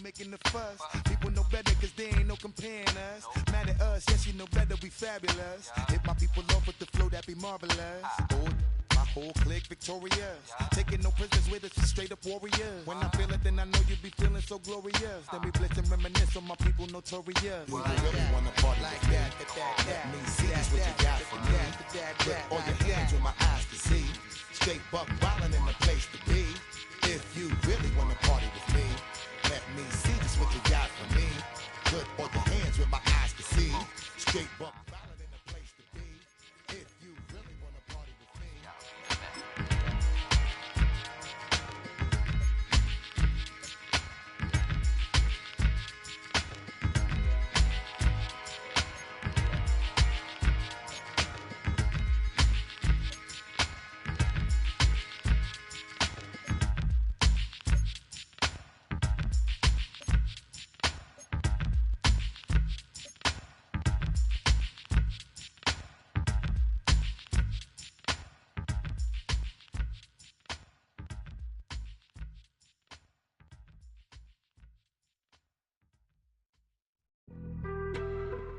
making the fuss. People know better cause they ain't no comparing us. Mad at us, yes you know better, we fabulous. Hit my people off with the flow, that be marvelous. Oh, my whole clique victorious. Taking no prisoners with us, just straight up warriors. When I feel it, then I know you be feeling so glorious. Then we blitz and reminisce on my people notorious. Do you really wanna party with me? Let me see just what you got for me. Put all your hands with my eyes to see. Straight buck wildin' in the place to be. If you really wanna party with me, let me see just what you got for me. Put all your hands with my eyes to see. Straight buck wildin' in the place to be. If you really wanna party with me.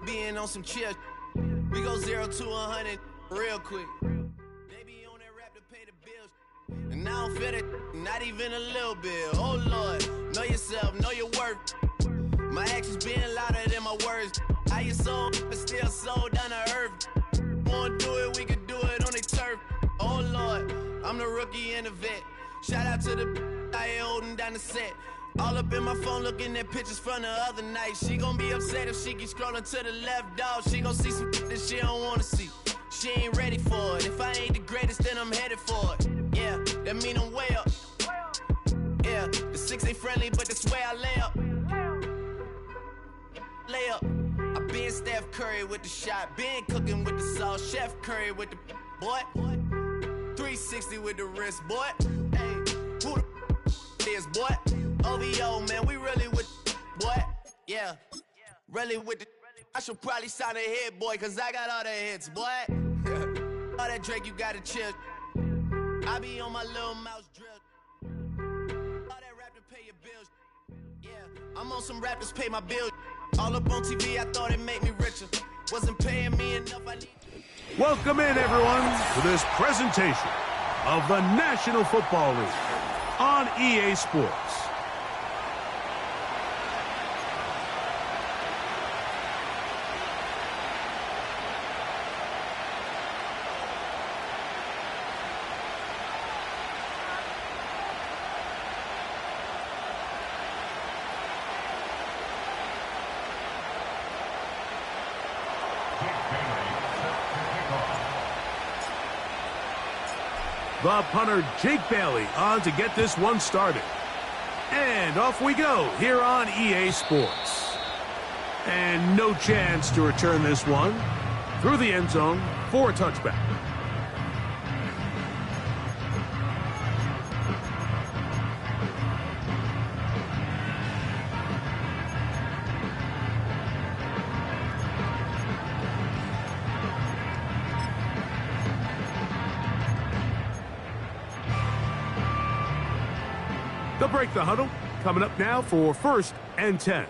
Being on some chill, we go 0 to 100 real quick. They be on that rap to pay the bills, and I don't feel it, not even a little bit. Oh Lord, know yourself, know your worth. My actions being louder than my words. How you soul, but still soul down to earth. Wanna do it, we can do it on the turf. Oh Lord, I'm the rookie and the vet. Shout out to the I ain't holding down the set. All up in my phone looking at pictures from the other night. She gon' be upset if she keeps scrolling to the left, dog. She gon' see some that she don't wanna see. She ain't ready for it. If I ain't the greatest, then I'm headed for it. Yeah, that mean I'm way up. Yeah, the 6 ain't friendly, but that's where I lay up. Lay up. I been Steph Curry with the shot. Been cooking with the sauce. Chef Curry with the boy. 360 with the wrist, boy. Hey, who the is, boy? OVO, man, we really with boy. Yeah, really with the. I should probably sign a hit, boy, cause I got all the hits, boy. All that Drake, you gotta chill. I be on my little mouse drill. All that rap to pay your bills. Yeah, I'm on some rappers pay my bills. All up on TV, I thought it made me richer. Wasn't paying me enough, I need. Welcome in, everyone, to this presentation of the National Football League on EA Sports. The punter, Jake Bailey, on to get this one started. And off we go here on EA Sports. And no chance to return this one through the end zone for a touchback. They'll break the huddle. Coming up now for 1st and 10.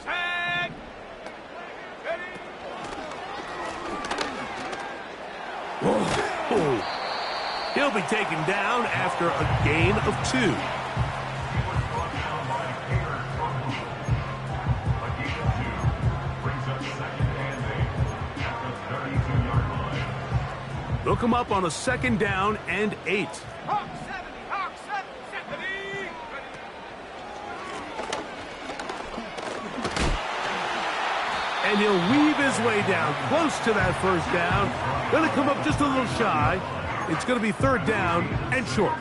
Set. Ready. Oh. He'll be taken down after a gain of 2. They'll come up on a 2nd down and 8. And he'll weave his way down close to that 1st down. Gonna come up just a little shy. It's gonna be 3rd down and short.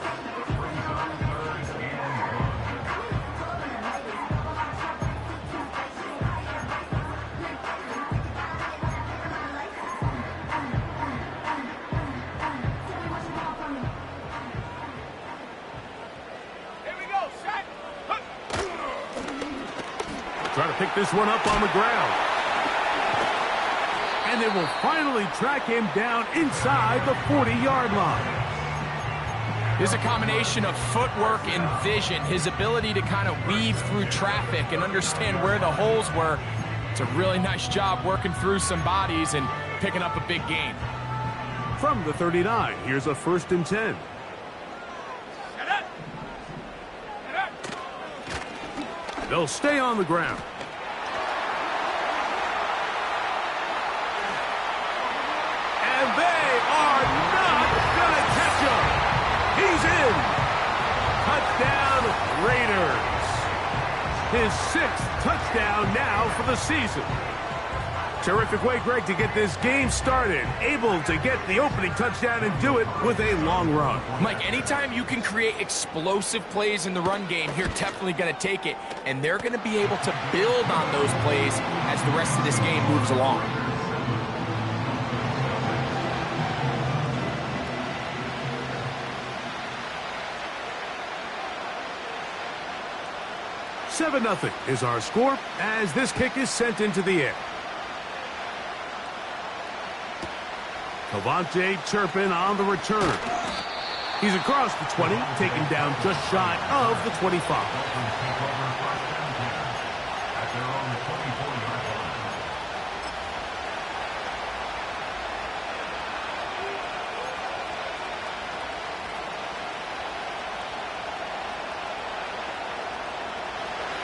Here we go, set. Try to pick this one up on the ground. And they will finally track him down inside the 40-yard line. This is a combination of footwork and vision, his ability to kind of weave through traffic and understand where the holes were. It's a really nice job working through some bodies and picking up a big gain. From the 39, here's a 1st and 10. They'll stay on the ground. And they are not going to catch him. He's in. Touchdown, Raiders. His 6th touchdown now for the season. Terrific way, Greg, to get this game started. Able to get the opening touchdown and do it with a long run. Mike, anytime you can create explosive plays in the run game, you're definitely going to take it. And they're going to be able to build on those plays as the rest of this game moves along. "7-0 is our score as this kick is sent into the air. Cavante Turpin on the return. He's across the 20, taken down just shy of the 25.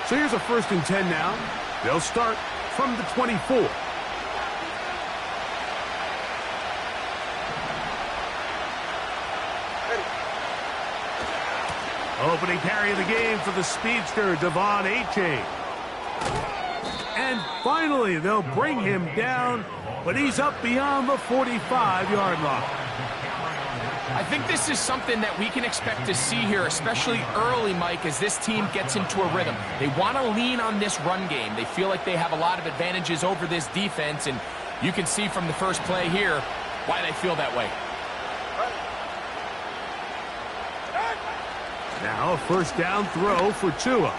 So here's a 1st and 10 now. They'll start from the 24. Opening carry of the game for the speedster, Devon A-Chain. And finally, they'll bring him down, but he's up beyond the 45-yard line. I think this is something that we can expect to see here, especially early, Mike, as this team gets into a rhythm. They want to lean on this run game. They feel like they have a lot of advantages over this defense, and you can see from the first play here why they feel that way. Now a 1st down throw for Tua.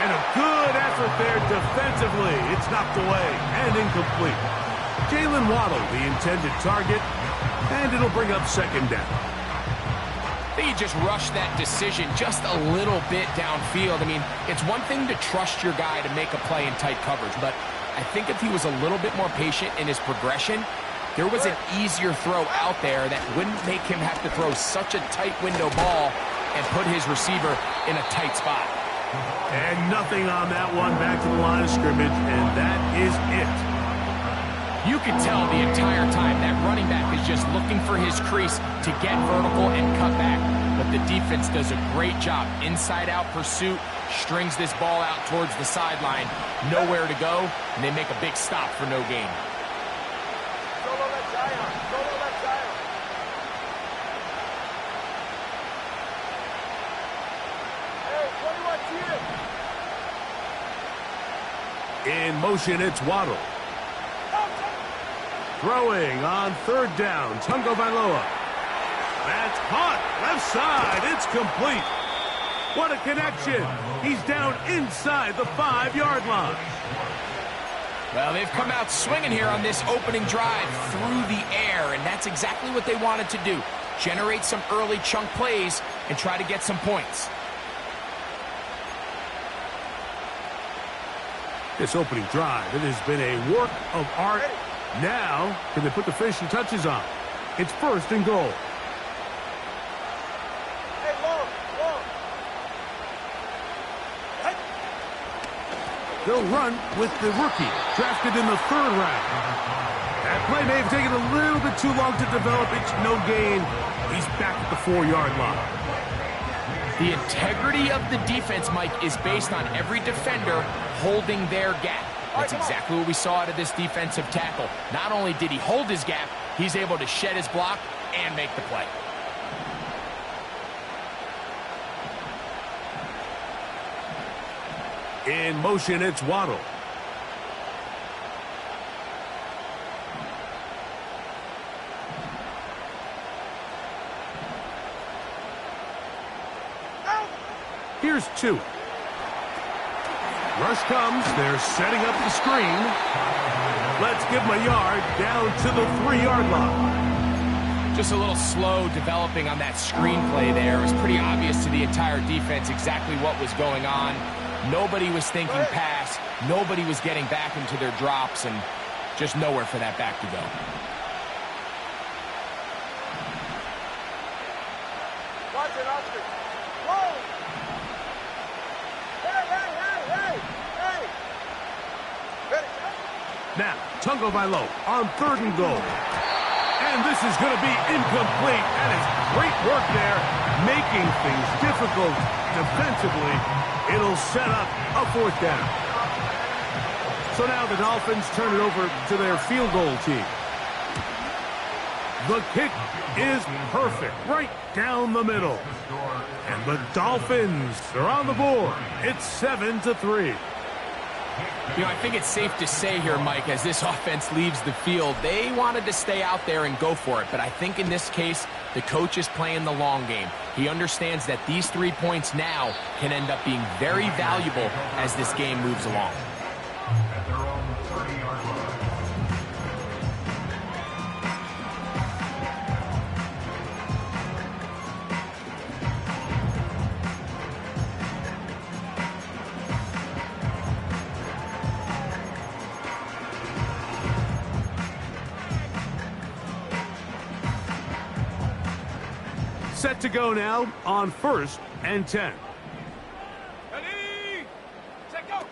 And a good effort there defensively. It's knocked away and incomplete. Jalen Waddle, the intended target, and it'll bring up 2nd down. I think he just rushed that decision just a little bit downfield. I mean, it's one thing to trust your guy to make a play in tight coverage, but I think if he was a little bit more patient in his progression, there was an easier throw out there that wouldn't make him have to throw such a tight window ball and put his receiver in a tight spot. And nothing on that one, back to the line of scrimmage, and that is it. You can tell the entire time that running back is just looking for his crease to get vertical and cut back. But the defense does a great job. Inside-out pursuit, strings this ball out towards the sideline, nowhere to go, and they make a big stop for no gain. In motion, it's Waddle. Throwing on 3rd down, Tungo Vailoa. That's caught, left side, it's complete. What a connection. He's down inside the 5-yard line. Well, they've come out swinging here on this opening drive through the air, and that's exactly what they wanted to do. Generate some early chunk plays and try to get some points. This opening drive, it has been a work of art. Now, can they put the finishing touches on? It's 1st and goal. They'll run with the rookie, drafted in the 3rd round. That play may have taken a little bit too long to develop. It's no gain. He's back at the 4-yard line. The integrity of the defense, Mike, is based on every defender holding their gap. That's exactly what we saw out of this defensive tackle. Not only did he hold his gap, he's able to shed his block and make the play. In motion, it's Waddle. Here's Tua. Rush comes. They're setting up the screen. Let's give him a yard down to the 3-yard line. Just a little slow developing on that screenplay there. It was pretty obvious to the entire defense exactly what was going on. Nobody was thinking pass. Nobody was getting back into their drops, and just nowhere for that back to go. Watch it, Oscar. Whoa! Hey! Ready? Now, Tagovailoa on 3rd and goal. And this is going to be incomplete. That is great work there, making things difficult defensively. It'll set up a 4th down. So now the Dolphins turn it over to their field goal team. The kick is perfect, right down the middle. And the Dolphins are on the board. It's 7-3. You know, I think it's safe to say here, Mike, as this offense leaves the field, they wanted to stay out there and go for it. But I think in this case, the coach is playing the long game. He understands that these 3 points now can end up being very valuable as this game moves along. Set to go now on 1st and 10. Ready? Set, go!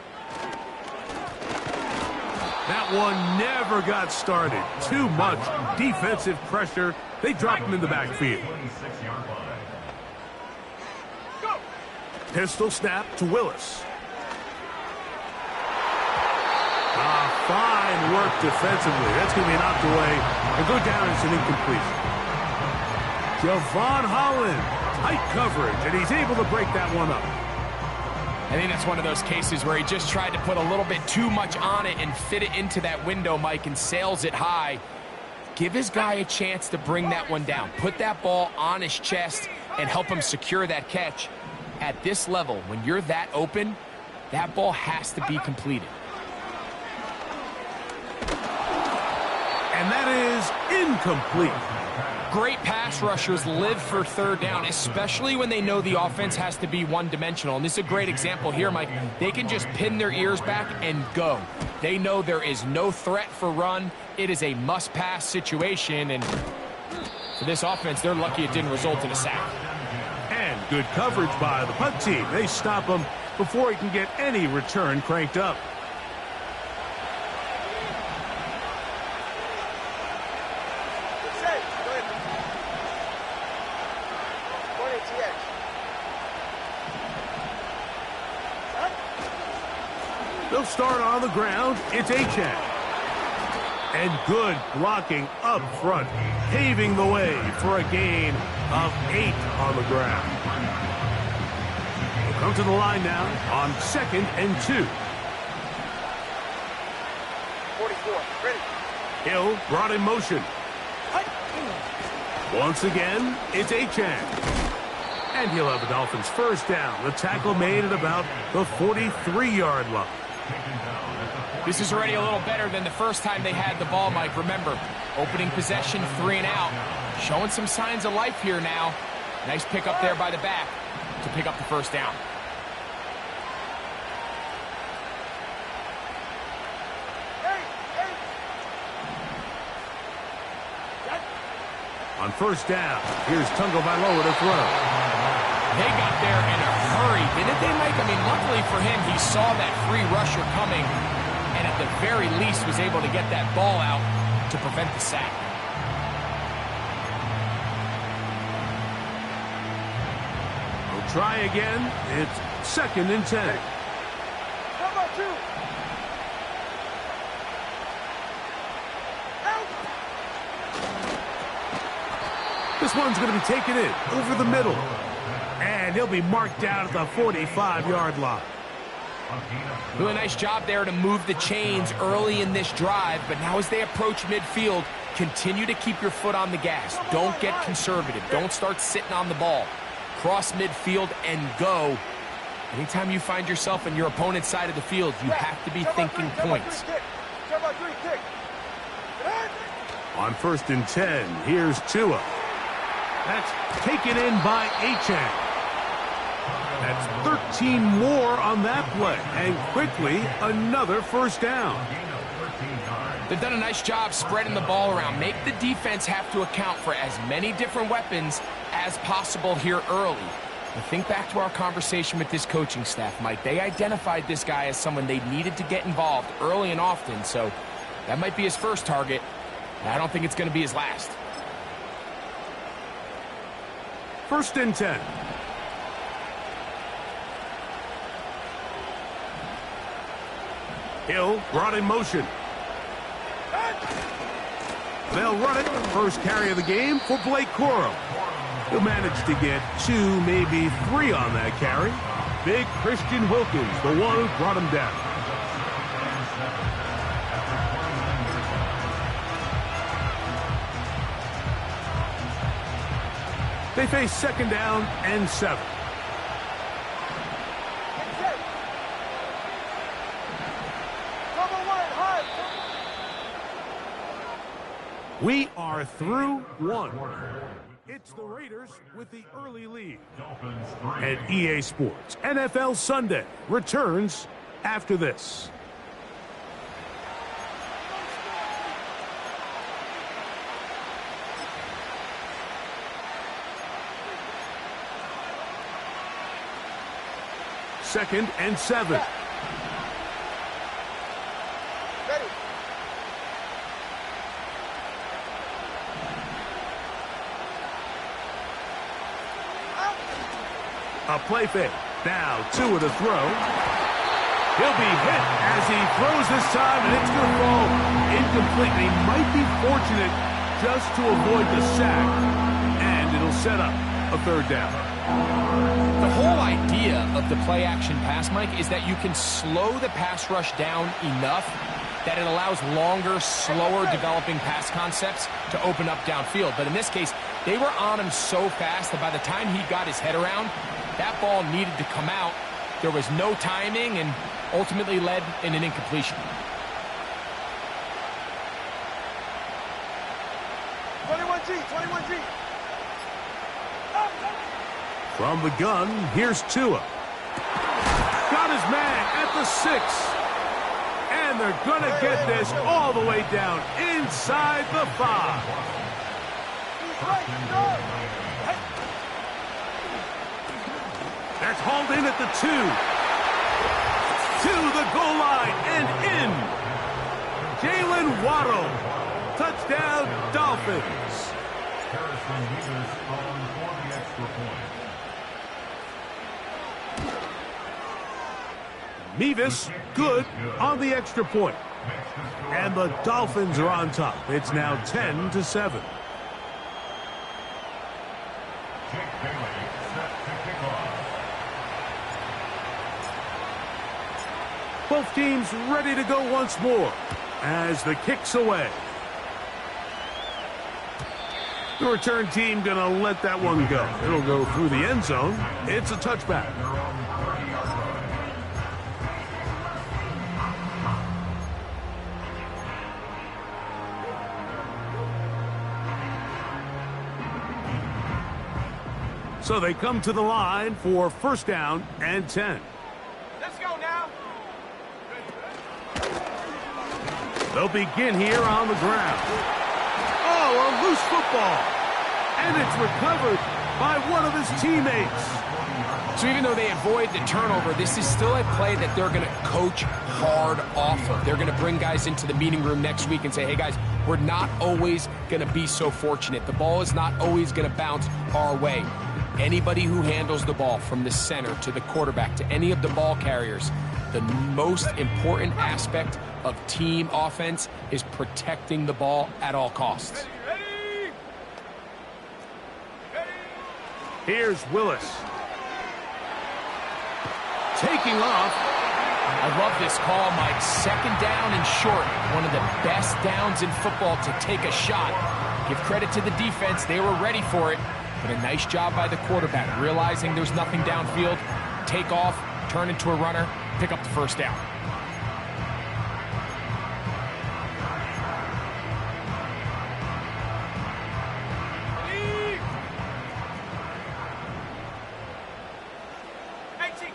That one never got started. Too much defensive pressure. They dropped him in the backfield. Go! Pistol snap to Willis. Fine work defensively. That's going to be knocked away and go down as an incompletion. Javon Holland, tight coverage, and he's able to break that one up. I think that's one of those cases where he just tried to put a little bit too much on it and fit it into that window, Mike, and sails it high. Give his guy a chance to bring that one down. Put that ball on his chest and help him secure that catch. At this level, when you're that open, that ball has to be completed. And that is incomplete. Great pass rushers live for 3rd down, especially when they know the offense has to be one-dimensional. And this is a great example here, Mike. They can just pin their ears back and go. They know there is no threat for run. It is a must-pass situation. And for this offense, they're lucky it didn't result in a sack. And good coverage by the punt team. They stop him before he can get any return cranked up. They'll start on the ground. It's Achane. And good blocking up front, paving the way for a gain of 8 on the ground. We'll come to the line now on 2nd and 2. 44, ready. Hill brought in motion. Once again, it's Achane. And he'll have the Dolphins' 1st down. The tackle made at about the 43-yard line. This is already a little better than the first time they had the ball, Mike. Remember, opening possession, 3 and out. Showing some signs of life here now. Nice pick up there by the back to pick up the 1st down. On 1st down, here's Tagovailoa to throw. They got there in a hurry, didn't they, Mike? I mean, luckily for him, he saw that free rusher coming, and at the very least was able to get that ball out to prevent the sack. We'll try again. It's 2nd and 10. Come on, 2. This one's going to be taken in over the middle. And he'll be marked down at the 45-yard line. Really nice job there to move the chains early in this drive, but now as they approach midfield, continue to keep your foot on the gas. Don't get conservative. Don't start sitting on the ball. Cross midfield and go. Anytime you find yourself on your opponent's side of the field, you have to be thinking points. On 1st and 10, here's Tua. That's taken in by Achane. That's 13 more on that play. And quickly, another first down. They've done a nice job spreading the ball around. Make the defense have to account for as many different weapons as possible here early. But think back to our conversation with this coaching staff, Mike. They identified this guy as someone they needed to get involved early and often, so that might be his first target. I don't think it's going to be his last. 1st and 10. Hill brought in motion. They'll run it. First carry of the game for Blake Corum. He'll manage to get 2, maybe 3 on that carry. Big Christian Wilkins, the one who brought him down. They face 2nd down and 7. We are through 1. It's the Raiders with the early lead. And EA Sports NFL Sunday returns after this. Second and 7. A play fake. Now 2 at a throw. He'll be hit as he throws this time, and it's going to fall incomplete. He might be fortunate just to avoid the sack, and it'll set up a 3rd down. The whole idea of the play-action pass, Mike, is that you can slow the pass rush down enough that it allows longer, slower developing pass concepts to open up downfield. But in this case, they were on him so fast that by the time he got his head around, that ball needed to come out. There was no timing and ultimately led in an incompletion. 21G. From the gun, here's Tua. Got his man at the 6. And they're going to get this all the way down inside the 5. That's hauled in at the 2. To the goal line and in. Jalen Waddle. Touchdown, Dolphins. Mevis, good on the extra point. And the Dolphins are on top. It's now 10-7. Both teams ready to go once more as the kick's away. The return team going to let that one go. It'll go through the end zone. It's a touchback. So they come to the line for 1st down and 10. Let's go now. They'll begin here on the ground. Oh, a loose football. And it's recovered by one of his teammates. So even though they avoid the turnover, this is still a play that they're going to coach hard off of. They're going to bring guys into the meeting room next week and say, hey, guys, we're not always going to be so fortunate. The ball is not always going to bounce our way. Anybody who handles the ball from the center to the quarterback to any of the ball carriers, the most important aspect of team offense is protecting the ball at all costs. Here's Willis. Taking off. I love this call, Mike. 2nd down and short. One of the best downs in football to take a shot. Give credit to the defense. They were ready for it. But a nice job by the quarterback, realizing there's nothing downfield. Take off, turn into a runner, pick up the 1st down.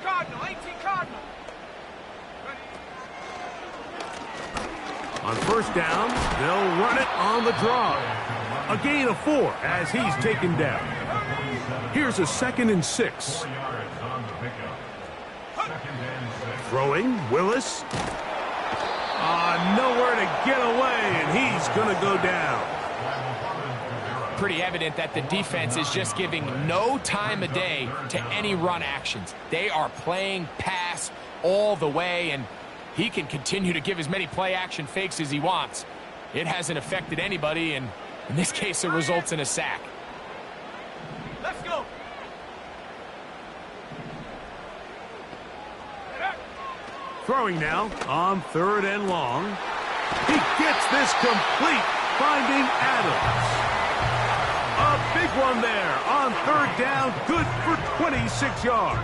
Cardinal, 18 Cardinal. On first down, they'll run it on the draw. A gain of 4 as he's taken down. Here's a 2nd and 6. Throwing, Willis. Nowhere to get away, and he's going to go down. Pretty evident that the defense is just giving no time of day to any run actions. They are playing pass all the way, and he can continue to give as many play-action fakes as he wants. It hasn't affected anybody, and in this case, it results in a sack. Let's go. Throwing now on 3rd and long. He gets this complete, finding Adams. A big one there on 3rd down, good for 26 yards.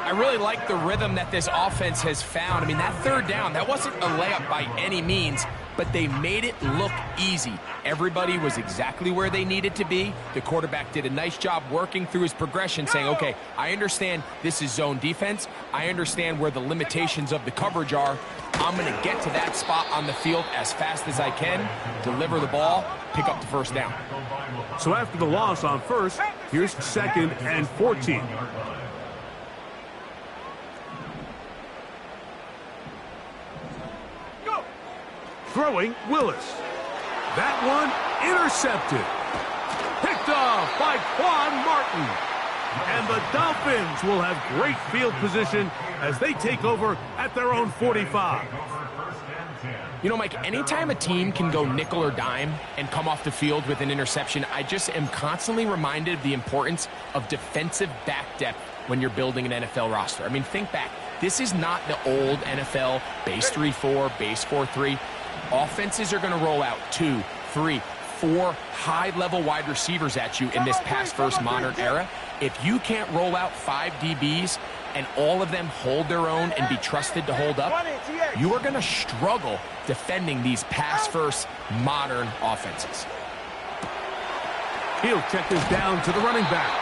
I really like the rhythm that this offense has found. I mean, that 3rd down, that wasn't a layup by any means, but they made it look easy. Everybody was exactly where they needed to be. The quarterback did a nice job working through his progression, saying, okay, I understand this is zone defense. I understand where the limitations of the coverage are. I'm going to get to that spot on the field as fast as I can, deliver the ball, pick up the 1st down. So after the loss on 1st, here's 2nd and 14. Throwing, Willis. That one intercepted. Picked off by Quan Martin. And the Dolphins will have great field position as they take over at their own 45. You know, Mike, anytime a team can go nickel or dime and come off the field with an interception, I just am constantly reminded of the importance of defensive back depth when you're building an NFL roster. I mean, think back. This is not the old NFL base 3-4, base 4-3. Offenses are going to roll out 2, 3, 4 high-level wide receivers at you in this pass-first modern era. If you can't roll out 5 DBs and all of them hold their own and be trusted to hold up, you are going to struggle defending these pass-first modern offenses. He'll check this down to the running back.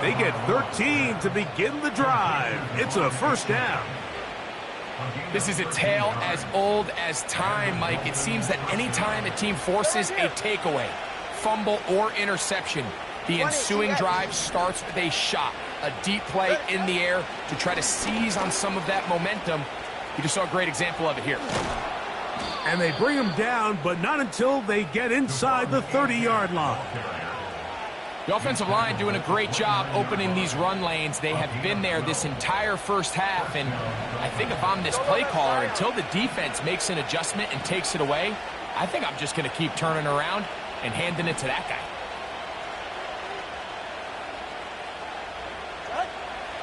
They get 13 to begin the drive. It's a 1st down. This is a tale as old as time, Mike. It seems that any time a team forces a takeaway, fumble, or interception, the ensuing drive starts with a shot, a deep play in the air to try to seize on some of that momentum. You just saw a great example of it here. And they bring him down, but not until they get inside the 30-yard line. The offensive line doing a great job opening these run lanes. They have been there this entire 1st half, and I think if I'm this play caller, until the defense makes an adjustment and takes it away, I think I'm just going to keep turning around and handing it to that guy.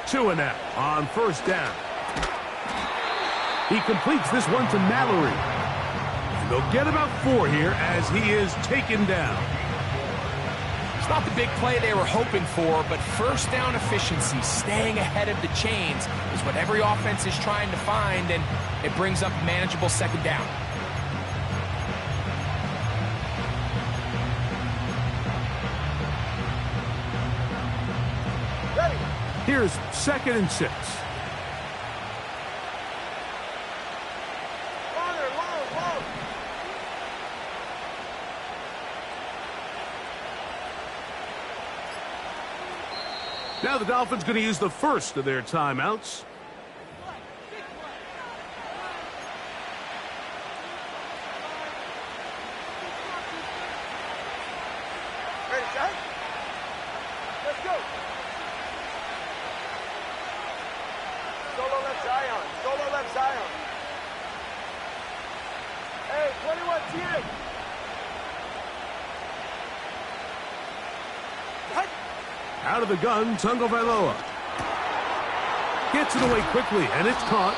2 and out on 1st down. He completes this one to Mallory. And they'll get about 4 here as he is taken down. It's not the big play they were hoping for, but 1st down efficiency, staying ahead of the chains, is what every offense is trying to find, and it brings up a manageable 2nd down. Here's 2nd and 6. Now the Dolphins going to use the 1st of their timeouts. Ready, set? Let's go. Solo left Zion. Solo left Zion. Hey, 21 TA. Out of the gun, Tagovailoa. Gets it away quickly, and it's caught.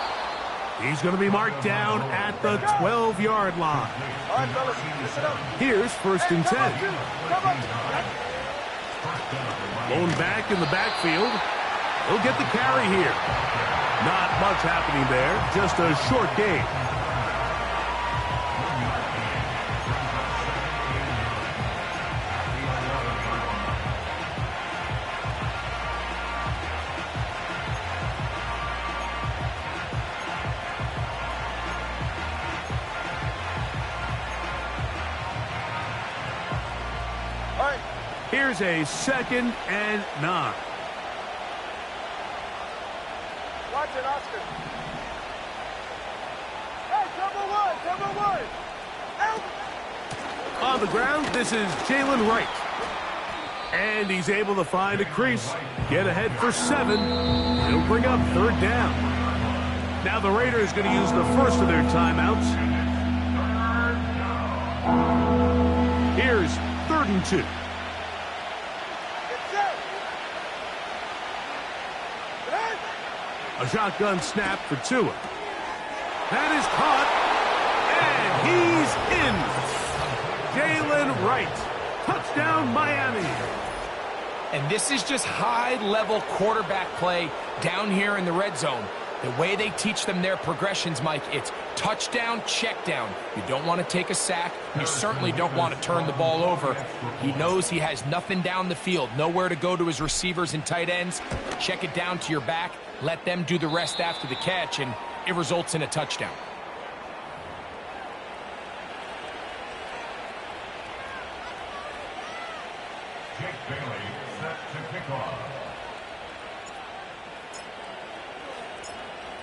He's going to be marked down at the 12-yard line. All right, fellas, listen up. Here's 1st and 10. Come on. Blown back in the backfield. He'll get the carry here. Not much happening there, just a short gain. Here's a 2nd and 9. Watch it, Oscar. Hey, cover one. Help! On the ground, this is Jalen Wright. And he's able to find a crease, get ahead for 7. He'll bring up 3rd down. Now the Raiders going to use the first of their timeouts. Here's 3rd and 2. A shotgun snap for Tua. That is caught, and he's in. Jalen Wright. Touchdown, Miami. And this is just high-level quarterback play down here in the red zone. The way they teach them their progressions, Mike, it's touchdown, check down. You don't want to take a sack. You certainly don't want to turn the ball over. He knows he has nothing down the field, nowhere to go to his receivers and tight ends. Check it down to your back. Let them do the rest after the catch, and it results in a touchdown.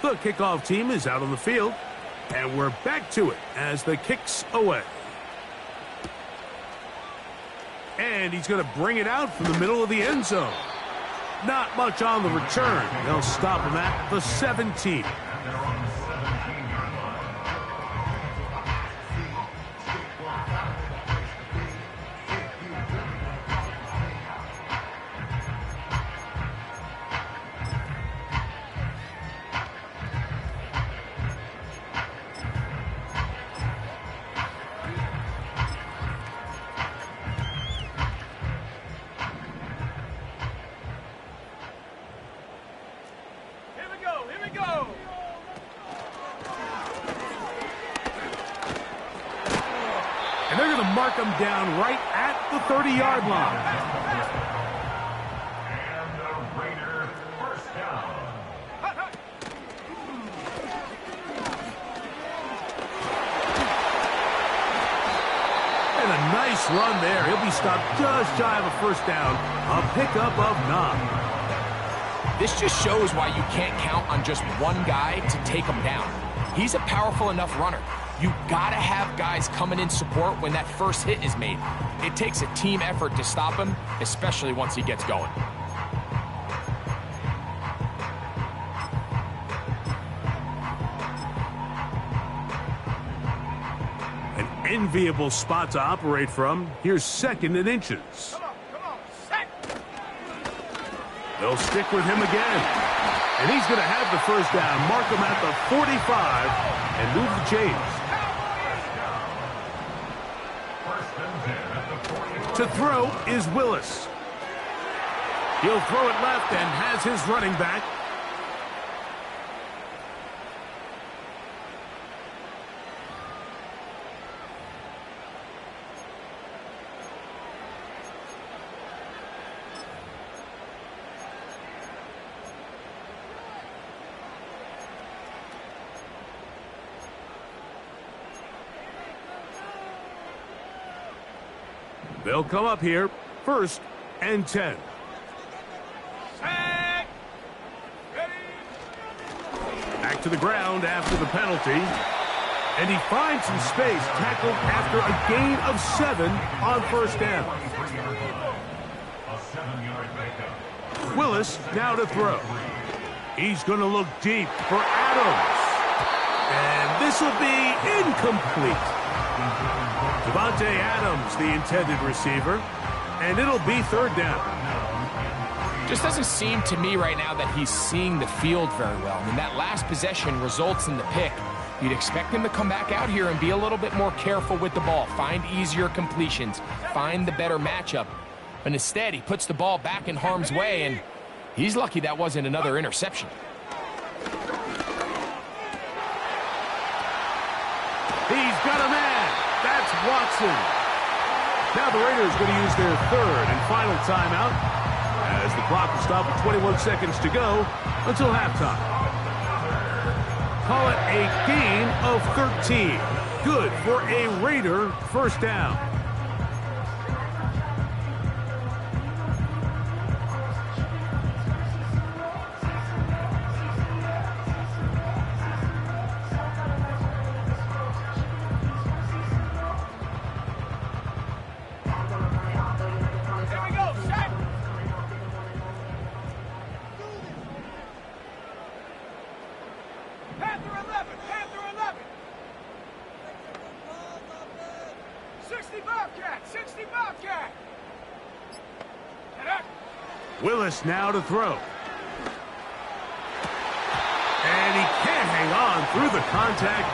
The kickoff team is out on the field, and we're back to it as the kick's away. And he's going to bring it out from the middle of the end zone. Not much on the return. They'll stop him at the 17. And they're going to mark him down right at the 30-yard line. And the Raider first down. And a nice run there. He'll be stopped just shy of a first down. A pickup of 9. This just shows why you can't count on just one guy to take him down. He's a powerful enough runner. You gotta have guys coming in support when that first hit is made. It takes a team effort to stop him, especially once he gets going. An enviable spot to operate from. Here's 2nd and inches. They'll stick with him again. And he's going to have the first down, mark him at the 45, and move the chains. To throw is Willis. He'll throw it left and has his running back. They'll come up here, 1st and 10. Back to the ground after the penalty. And he finds some space, tackled after a gain of 7 on first down. Willis now to throw. He's going to look deep for Adams. And this will be incomplete. Devontae Adams, the intended receiver, and it'll be 3rd down. Just doesn't seem to me right now that he's seeing the field very well. I mean, that last possession results in the pick. You'd expect him to come back out here and be a little bit more careful with the ball, find easier completions, find the better matchup. But instead, he puts the ball back in harm's way, and he's lucky that wasn't another interception. He's got a man. That's Watson. Now the Raiders going to use their 3rd and final timeout as the clock will stop with 21 seconds to go until halftime. Call it a gain of 13. Good for a Raider first down. Willis now to throw. And he can't hang on through the contact.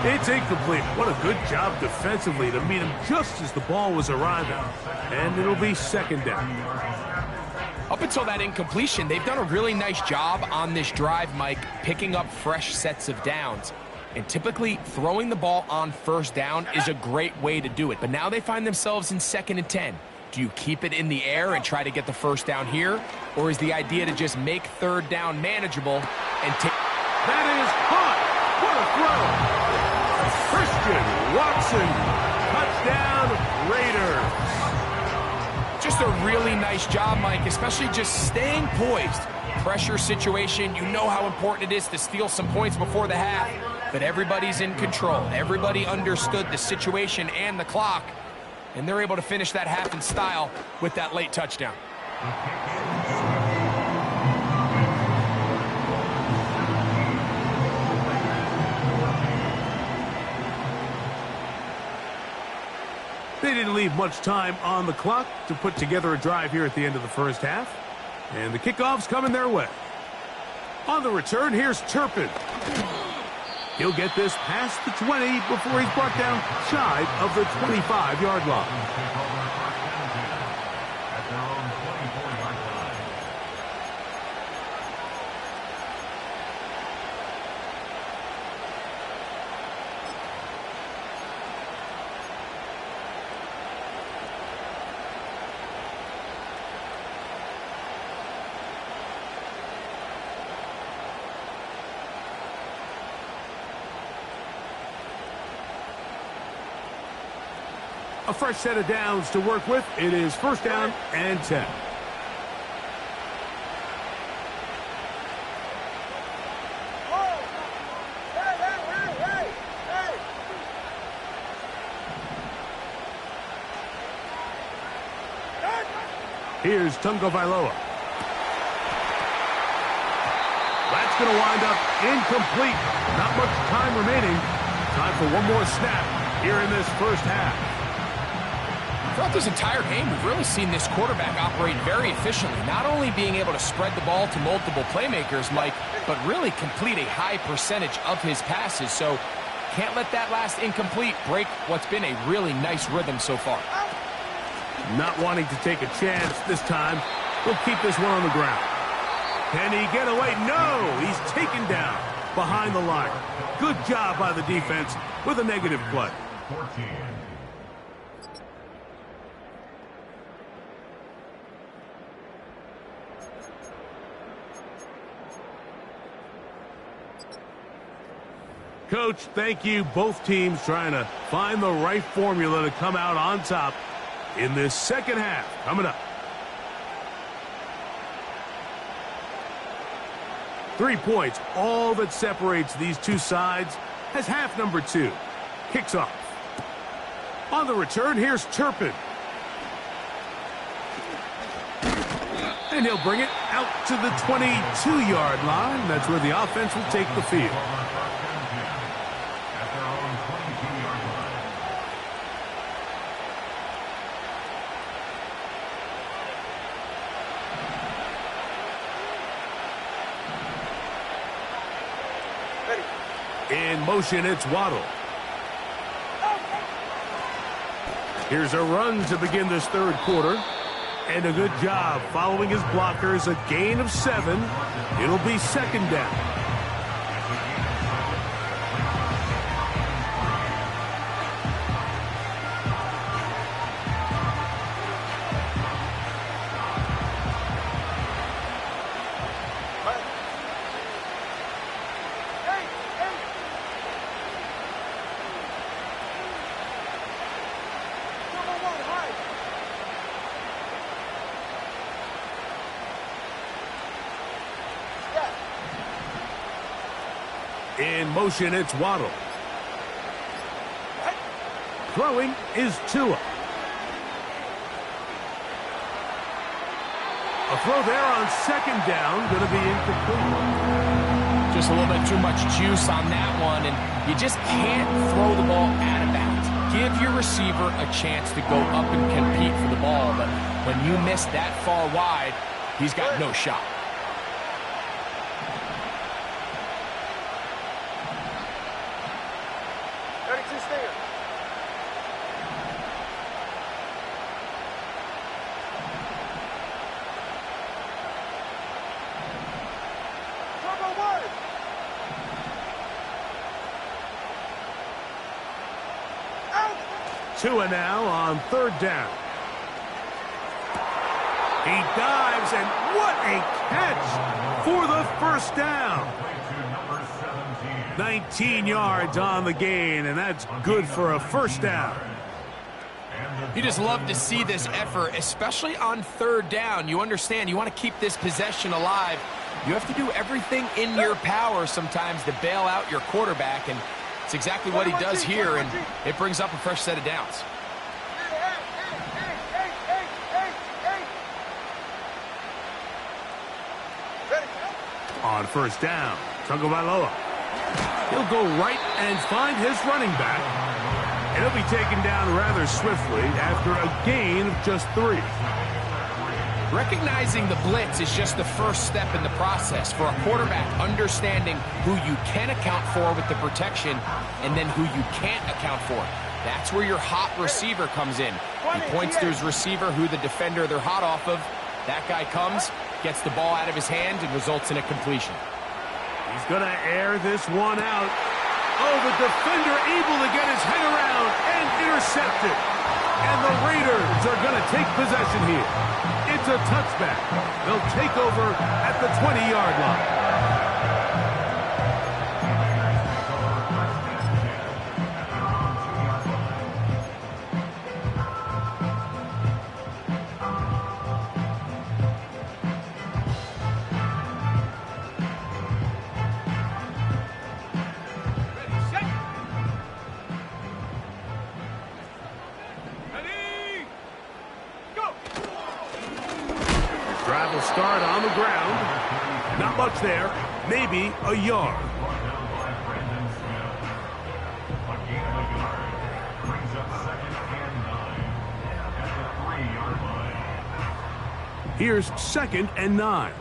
It's incomplete. What a good job defensively to meet him just as the ball was arriving. And it'll be second down. Up until that incompletion, they've done a really nice job on this drive, Mike, picking up fresh sets of downs. And typically, throwing the ball on first down is a great way to do it. But now they find themselves in 2nd and 10. Do you keep it in the air and try to get the first down here? Or is the idea to just make 3rd down manageable and take... That is caught. What a throw. Christian Watson. Touchdown, Raiders. Just a really nice job, Mike, especially just staying poised. Pressure situation, you know how important it is to steal some points before the half, but everybody's in control. Everybody understood the situation and the clock, and they're able to finish that half in style with that late touchdown. They didn't leave much time on the clock to put together a drive here at the end of the first half. And the kickoff's coming their way. On the return, here's Turpin. He'll get this past the 20 before he's brought down shy of the 25-yard line. A fresh set of downs to work with. It is 1st down and 10. Here's Tungo Vailoa. That's going to wind up incomplete. Not much time remaining. Time for one more snap here in this first half. Throughout this entire game, we've really seen this quarterback operate very efficiently, not only being able to spread the ball to multiple playmakers, Mike, but really complete a high percentage of his passes. So can't let that last incomplete break what's been a really nice rhythm so far. Not wanting to take a chance this time. We'll keep this one on the ground. Can he get away? No! He's taken down behind the line. Good job by the defense with a negative play. 14. Coach, thank you. Both teams trying to find the right formula to come out on top in this second half. Coming up. 3 points, all that separates these two sides as half number 2 kicks off. On the return, here's Turpin. And he'll bring it out to the 22-yard line. That's where the offense will take the field. In motion, it's Waddle. Here's a run to begin this third quarter. And a good job following his blockers. A gain of 7. It'll be second down. In motion, it's Waddle. Throwing is Tua. A throw there on second down, going to be incomplete. Just a little bit too much juice on that one, and you just can't throw the ball out of bounds. Give your receiver a chance to go up and compete for the ball, but when you miss that far wide, he's got no shot. Two and now on third down. He dives, and what a catch for the first down. 19 yards on the gain, and that's good for a first down. You just love to see this effort, especially on third down. You understand, you want to keep this possession alive. You have to do everything in your power sometimes to bail out your quarterback, and it's exactly what he does here, and it brings up a fresh set of downs. On first down, Tagovailoa. He'll go right and find his running back, and he'll be taken down rather swiftly after a gain of just 3. Recognizing the blitz is just the first step in the process for a quarterback, understanding who you can account for with the protection and then who you can't account for. That's where your hot receiver comes in. He points to his receiver, who the defender they're hot off of. That guy comes, gets the ball out of his hand, and results in a completion. He's going to air this one out. Oh, the defender able to get his head around and intercept it. And the Raiders are going to take possession here. It's a touchback. They'll take over at the 20-yard line. Drive will start on the ground. Not much there. Maybe a yard. Here's 2nd and 9.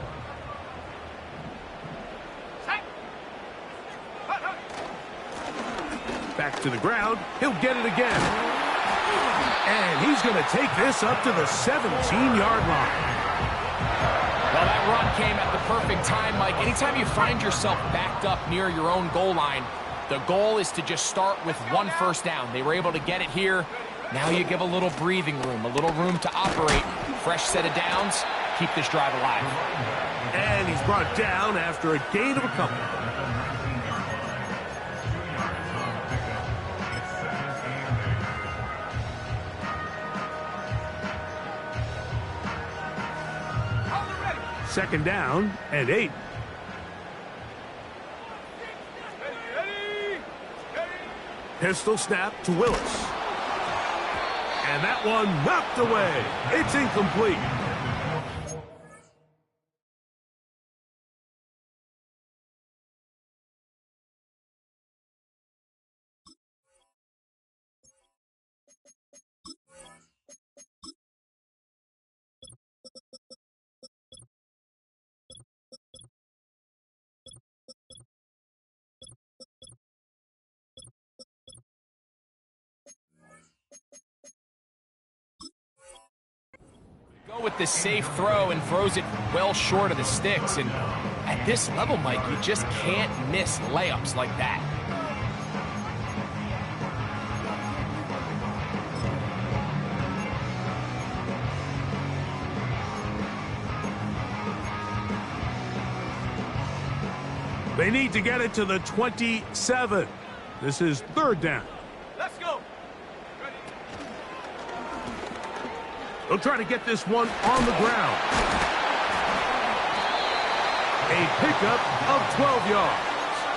Back to the ground. He'll get it again. And he's going to take this up to the 17-yard line. Well, that run came at the perfect time, Mike. Anytime you find yourself backed up near your own goal line, the goal is to just start with one first down. They were able to get it here. Now you give a little breathing room, a little room to operate. Fresh set of downs. Keep this drive alive. And he's brought down after a gain of a couple. Second down and 8. Pistol snap to Willis. And that one knocked away. It's incomplete. Go with the safe throw and throws it well short of the sticks. And at this level, Mike, you just can't miss layups like that. They need to get it to the 27. This is 3rd down. Let's go. They'll try to get this one on the ground. A pickup of 12 yards.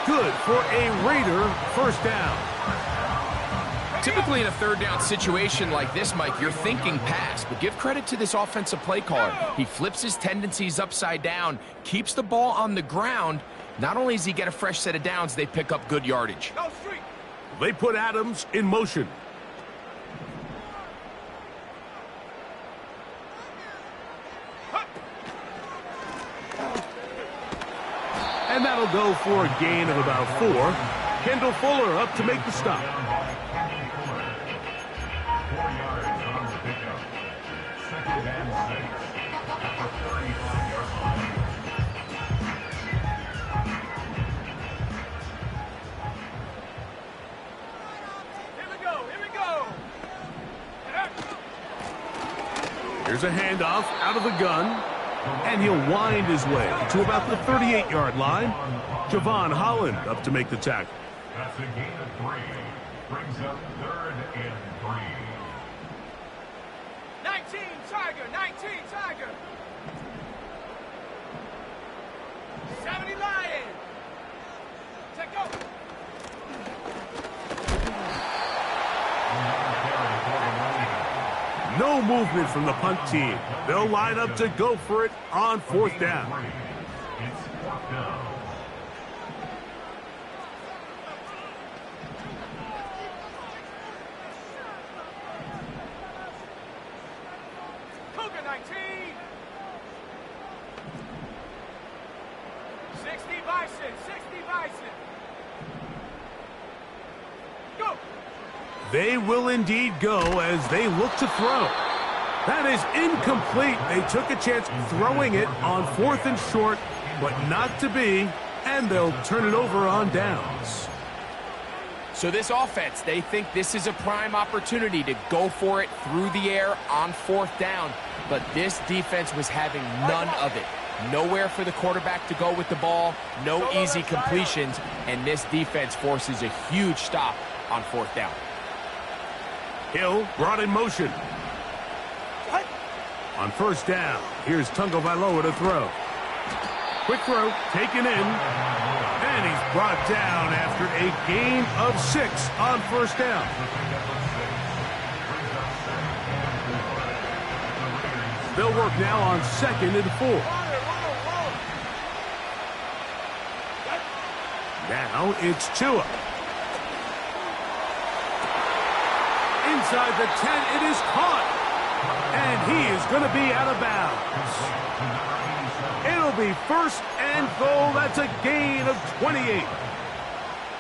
Good for a Raider first down. Typically in a 3rd down situation like this, Mike, you're thinking pass, but give credit to this offensive play caller. He flips his tendencies upside down, keeps the ball on the ground. Not only does he get a fresh set of downs, they pick up good yardage. They put Adams in motion. And that'll go for a gain of about 4. Kendall Fuller up to make the stop. 4 yards on the pickup. 2nd and 6 at the 35-yard line. Here's a handoff out of the gun, and he'll wind his way to about the 38-yard line. Javon Holland up to make the tackle. That's a gain of 3. Brings up 3rd and 3. 19 Tiger, 19 Tiger. 70 Lion. Take go. No movement from the punt team. They'll line up to go for it on 4th down. It's 4th down. Cougar 19. 60 Bison, 60 Bison. Go. They will indeed go as they look to throw. That is incomplete. They took a chance throwing it on 4th and short, but not to be, and they'll turn it over on downs. So this offense, they think this is a prime opportunity to go for it through the air on 4th down, but this defense was having none of it. Nowhere for the quarterback to go with the ball, no easy completions, and this defense forces a huge stop on 4th down. Hill brought in motion. What? On 1st down, here's Tagovailoa to throw. Quick throw, taken in, and he's brought down after a gain of 6 on 1st down. They'll work now on 2nd and 4. Now it's Tua. Inside the 10, it is caught. And he is going to be out of bounds. It'll be 1st and goal. That's a gain of 28.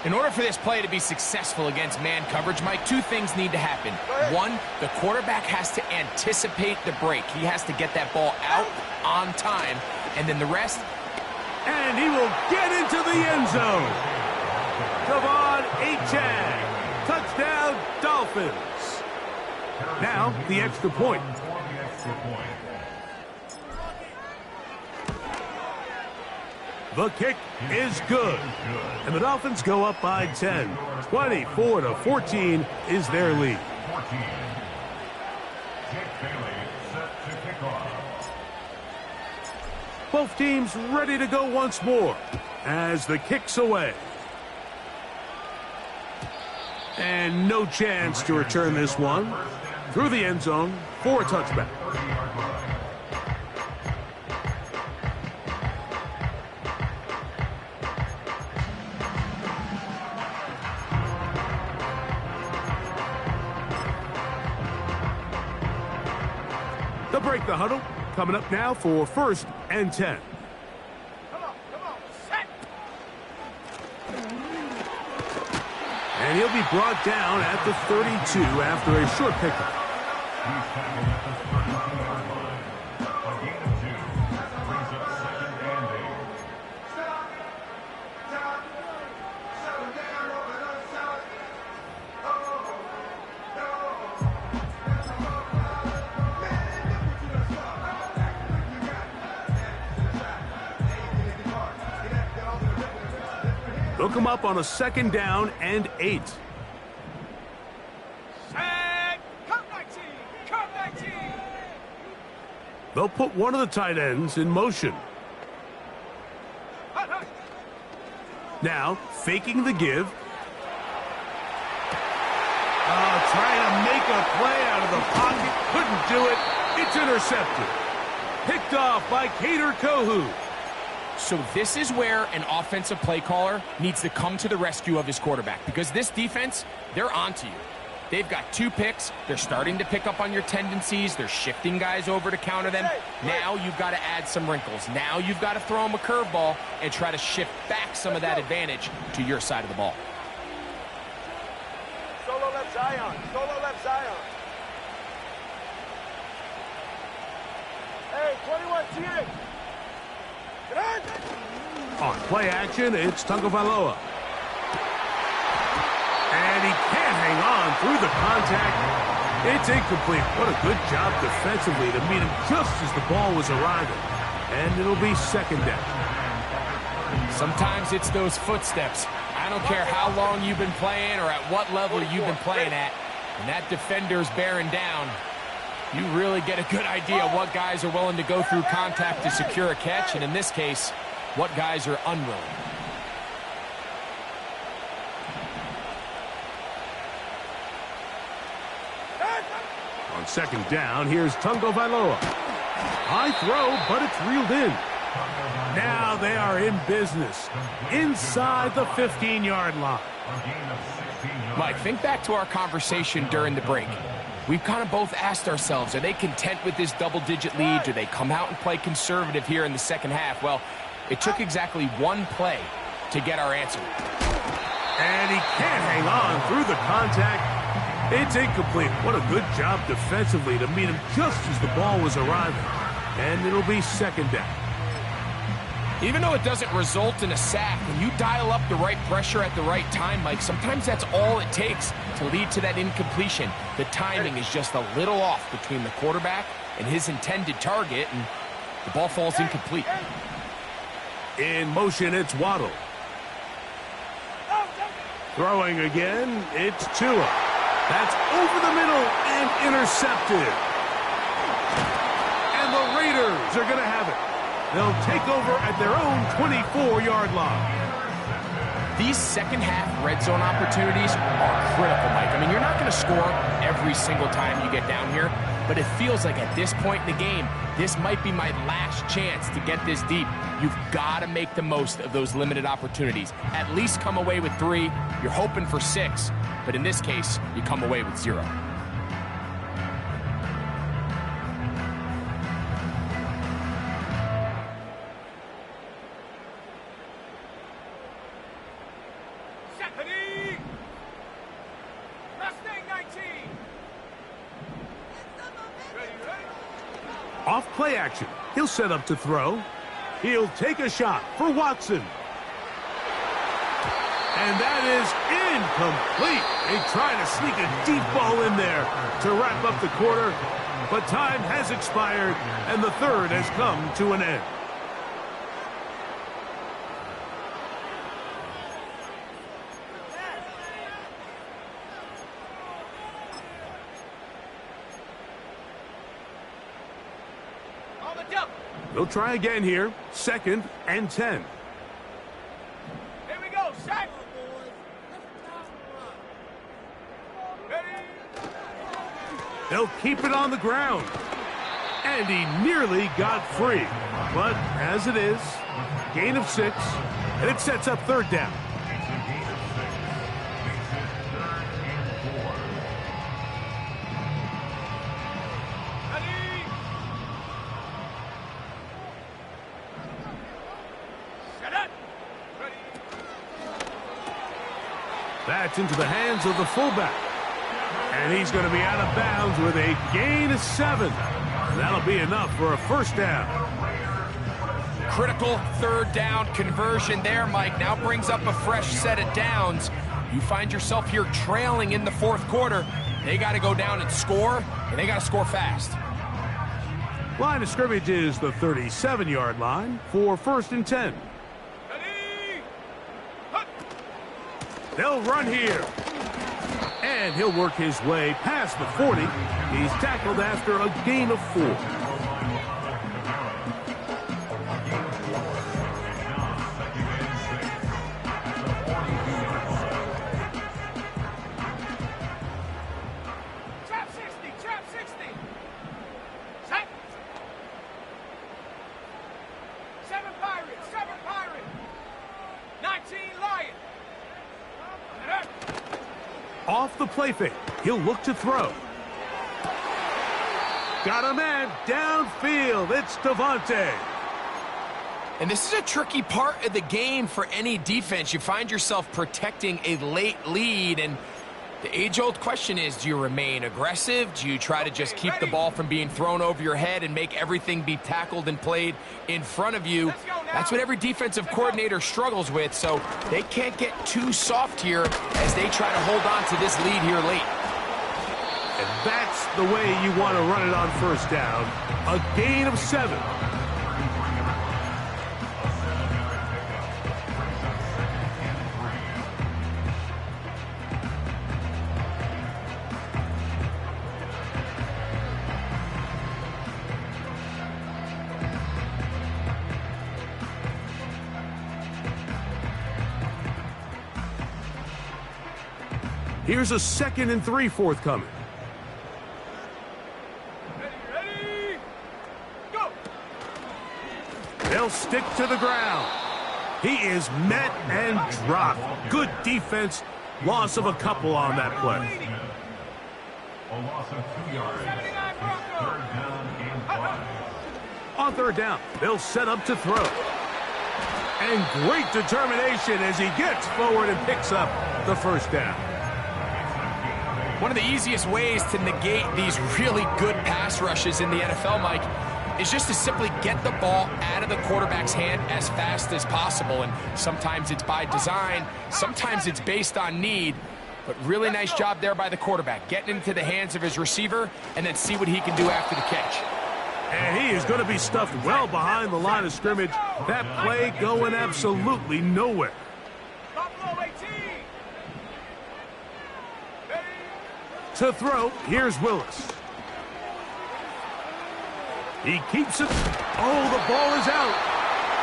In order for this play to be successful against man coverage, Mike, 2 things need to happen. 1, the quarterback has to anticipate the break. He has to get that ball out on time. And then the rest. And he will get into the end zone. Devon Achane. Touchdown, Dolphins. Now, the extra point. The kick is good. And the Dolphins go up by 10. 24-14 is their lead. Both teams ready to go once more as the kick's away. And no chance to return this one. Through the end zone for a touchback. They'll break the huddle. Coming up now for 1st and 10. Come on, set. And he'll be brought down at the 32 after a short pickup. He's tackled at the 39-yard line. A gain of 2 brings up 2nd and 8. They'll come up on a 2nd down and 8. They'll put one of the tight ends in motion. Now, faking the give. Trying to make a play out of the pocket. Couldn't do it. It's intercepted. Picked off by Kader Kohou. So this is where an offensive play caller needs to come to the rescue of his quarterback, because this defense, they're onto you. They've got 2 picks. They're starting to pick up on your tendencies. They're shifting guys over to counter them. Now you've got to add some wrinkles. Now you've got to throw them a curveball and try to shift back some of that advantage to your side of the ball. Solo left Zion. Solo left Zion. Hey, 21 TA. On play action, it's Tagovailoa. And he can't hang on through the contact. It's incomplete. What a good job defensively to meet him just as the ball was arriving. And it'll be second down. Sometimes it's those footsteps. I don't care how long you've been playing or at what level you've been playing at. When that defender's bearing down, you really get a good idea of what guys are willing to go through contact to secure a catch, and in this case, what guys are unwilling. On second down, here's Tagovailoa. High throw, but it's reeled in. Now they are in business inside the 15-yard line. Mike, think back to our conversation during the break. We've kind of both asked ourselves, are they content with this double-digit lead? Do they come out and play conservative here in the second half? Well, it took exactly 1 play to get our answer. And he can't hang on through the contact. It's incomplete. What a good job defensively to meet him just as the ball was arriving. And it'll be second down. Even though it doesn't result in a sack, when you dial up the right pressure at the right time, Mike, sometimes that's all it takes to lead to that incompletion. The timing is just a little off between the quarterback and his intended target, and the ball falls incomplete. In motion, it's Waddle. Throwing again, it's Tua. That's over the middle and intercepted. And the Raiders are going to have it. They'll take over at their own 24-yard line. These second-half red zone opportunities are critical, Mike. I mean, you're not going to score every single time you get down here, but it feels like at this point in the game, this might be my last chance to get this deep. You've got to make the most of those limited opportunities. At least come away with 3. You're hoping for 6, but in this case, you come away with 0. Off play action. He'll set up to throw. He'll take a shot for Watson. And that is incomplete. They try to sneak a deep ball in there to wrap up the quarter, but time has expired, and the third has come to an end. They'll try again here. 2nd and 10. Here we go, set. They'll keep it on the ground. And he nearly got free. But as it is, gain of 6, and it sets up 3rd down. That's into the hands of the fullback. And he's going to be out of bounds with a gain of 7. And that'll be enough for a 1st down. Critical 3rd down conversion there, Mike. Now brings up a fresh set of downs. You find yourself here trailing in the 4th quarter. They got to go down and score, and they got to score fast. Line of scrimmage is the 37-yard line for 1st and 10. They'll run here. And he'll work his way past the 40. He's tackled after a gain of 4. Trap 60, trap 60. Set. 7 Pirates, 7 Pirates. 19 Lion. Off the play fake. He'll look to throw. Got a man downfield. It's Devontae. And this is a tricky part of the game for any defense. You find yourself protecting a late lead, and the age-old question is, do you remain aggressive? Do you try to just keep the ball from being thrown over your head and make everything be tackled and played in front of you? That's what every defensive coordinator struggles with, so they can't get too soft here as they try to hold on to this lead here late. And that's the way you want to run it on first down. A gain of 7. Here's a 2nd and 3 forthcoming. Ready, go! They'll stick to the ground. He is met and dropped. Good defense. Loss of a couple on that play. A loss of 2 yards. It's 3rd down and 5. On 3rd down, they'll set up to throw. And great determination as he gets forward and picks up the 1st down. One of the easiest ways to negate these really good pass rushes in the NFL, Mike, is just to simply get the ball out of the quarterback's hand as fast as possible. And sometimes it's by design, sometimes it's based on need. But really nice job there by the quarterback, getting into the hands of his receiver and then see what he can do after the catch. And he is going to be stuffed well behind the line of scrimmage. That play going absolutely nowhere. To throw, here's Willis. He keeps it. Oh, the ball is out.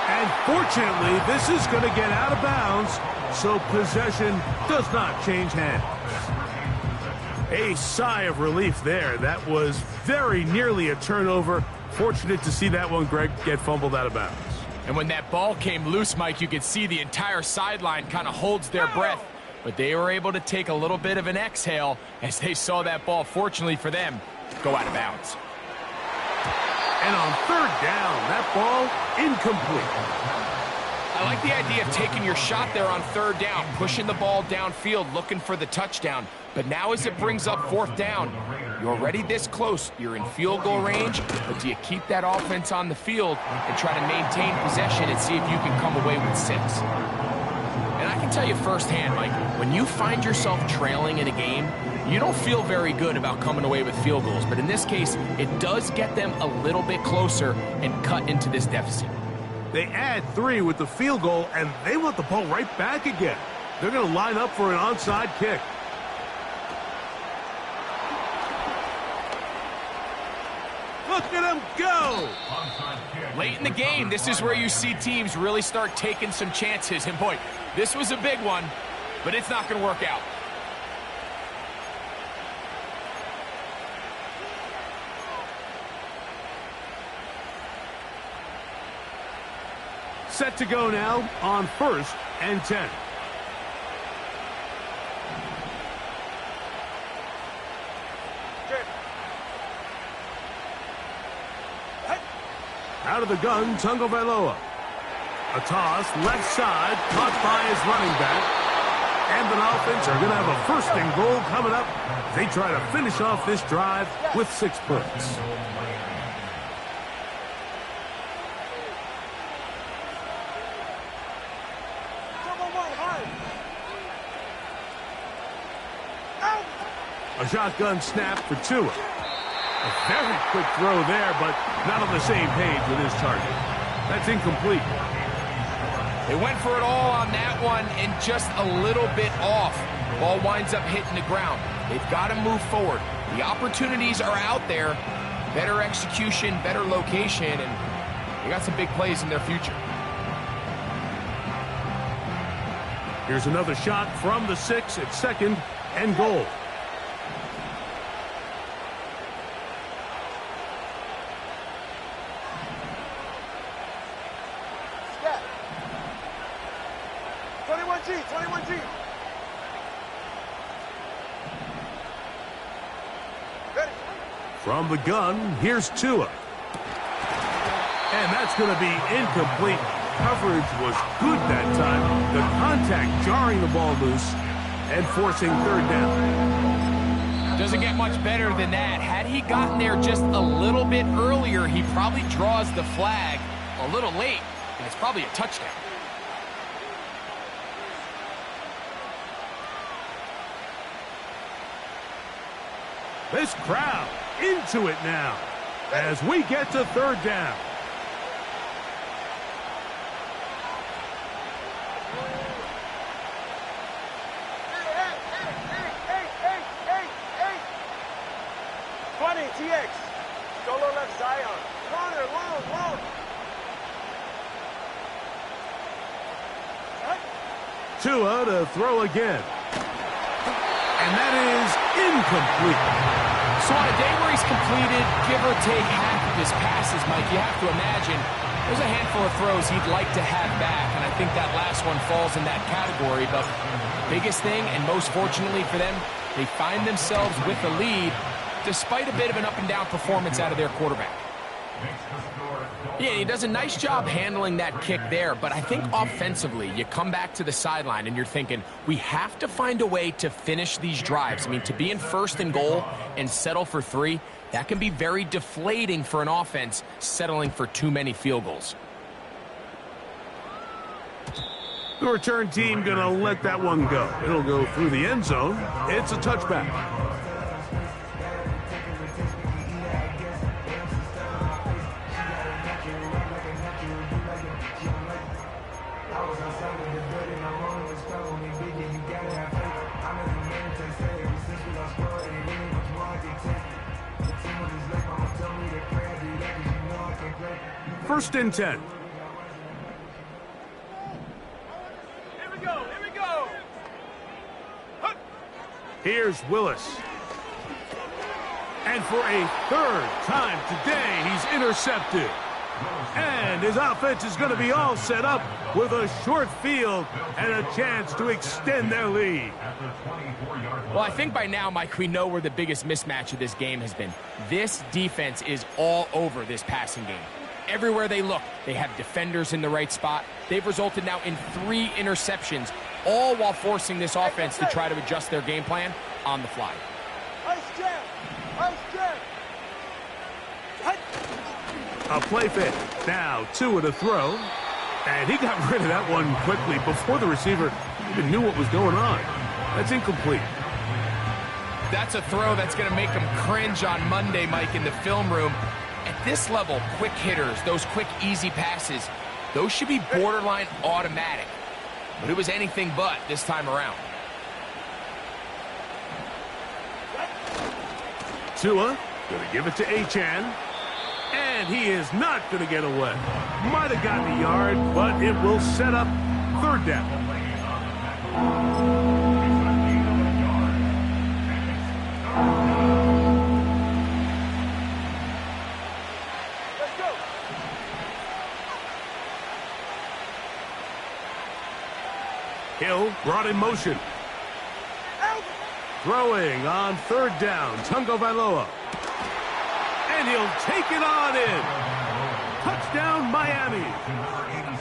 And fortunately, this is going to get out of bounds, so possession does not change hands. A sigh of relief there. That was very nearly a turnover. Fortunate to see that one, Greg, get fumbled out of bounds. And when that ball came loose, Mike, you could see the entire sideline kind of holds their breath. But they were able to take a little bit of an exhale as they saw that ball, fortunately for them, go out of bounds. And on 3rd down, that ball incomplete. I like the idea of taking your shot there on 3rd down, pushing the ball downfield, looking for the touchdown. But now as it brings up 4th down, you're already this close. You're in field goal range, but do you keep that offense on the field and try to maintain possession and see if you can come away with 6? And I can tell you firsthand, Mike, when you find yourself trailing in a game, you don't feel very good about coming away with field goals. But in this case, it does get them a little bit closer and cut into this deficit. They add 3 with the field goal, and they want the ball right back again. They're going to line up for an onside kick. Look at him go! Late in the game, this is where you see teams really start taking some chances. And boy, this was a big one, but it's not going to work out. Set to go now on 1st and 10. Out of the gun, Tagovailoa. A toss, left side, caught by his running back. And the Dolphins are going to have a 1st and goal coming up. They try to finish off this drive with 6 points. A shotgun snap for Tua. A very quick throw there, but not on the same page with his target. That's incomplete. They went for it all on that one and just a little bit off. Ball winds up hitting the ground. They've got to move forward. The opportunities are out there. Better execution, better location, and they got some big plays in their future. Here's another shot from the 6 at 2nd and goal. From the gun, here's Tua. And that's going to be incomplete. Coverage was good that time. The contact jarring the ball loose and forcing third down. Doesn't get much better than that. Had he gotten there just a little bit earlier, he probably draws the flag a little late, and it's probably a touchdown. This crowd into it now as we get to third down. TX. Solo left Zion. Corner, long. Tua to throw again. And that is incomplete. So on a day where he's completed, give or take half of his passes, Mike, you have to imagine there's a handful of throws he'd like to have back, and I think that last one falls in that category. But biggest thing, and most fortunately for them, they find themselves with the lead despite a bit of an up-and-down performance out of their quarterback. Yeah, he does a nice job handling that kick there, but I think offensively, you come back to the sideline and you're thinking, we have to find a way to finish these drives. I mean, to be in first and goal and settle for 3, that can be very deflating for an offense settling for too many field goals. The return team going to let that one go. It'll go through the end zone. It's a touchback. First and 10. Here we go. Here's Willis. And for a third time today, he's intercepted. And his offense is going to be all set up with a short field and a chance to extend their lead. Well, I think by now, Mike, we know where the biggest mismatch of this game has been. This defense is all over this passing game. Everywhere they look, they have defenders in the right spot. They've resulted now in 3 interceptions, all while forcing this offense to try to adjust their game plan on the fly. A play fake. Now Tua to throw. And he got rid of that one quickly before the receiver even knew what was going on. That's incomplete. That's a throw that's going to make them cringe on Monday, Mike, in the film room. At this level, quick hitters, those quick, easy passes, those should be borderline automatic. But it was anything but this time around. Tua going to give it to Achane. And he is not going to get away. Might have gotten a yard, but it will set up third down. Let's go. Hill brought in motion. Throwing on third down, Tungo Vailoa. And he'll take it on in. Touchdown, Miami.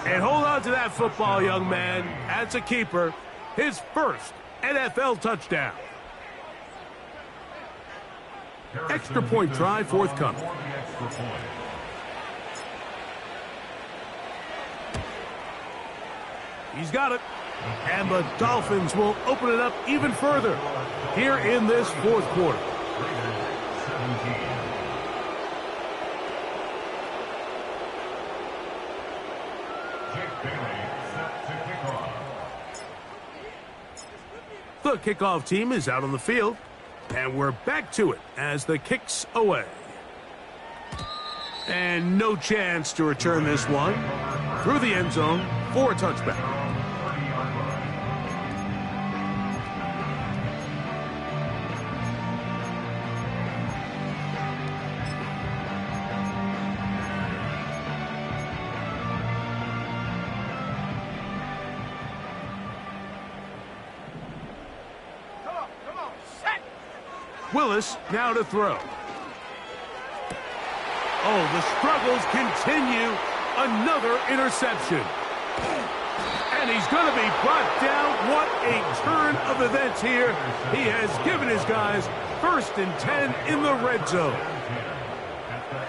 And hold on to that football, young man. That's a keeper. His first NFL touchdown. Extra point try forthcoming. He's got it. And the Dolphins will open it up even further here in this fourth quarter. The kickoff team is out on the field, and we're back to it as the kick's away. And no chance to return this one through the end zone for a touchback. Willis now to throw. Oh, the struggles continue. Another interception. And he's going to be brought down. What a turn of events here. He has given his guys 1st and 10 in the red zone.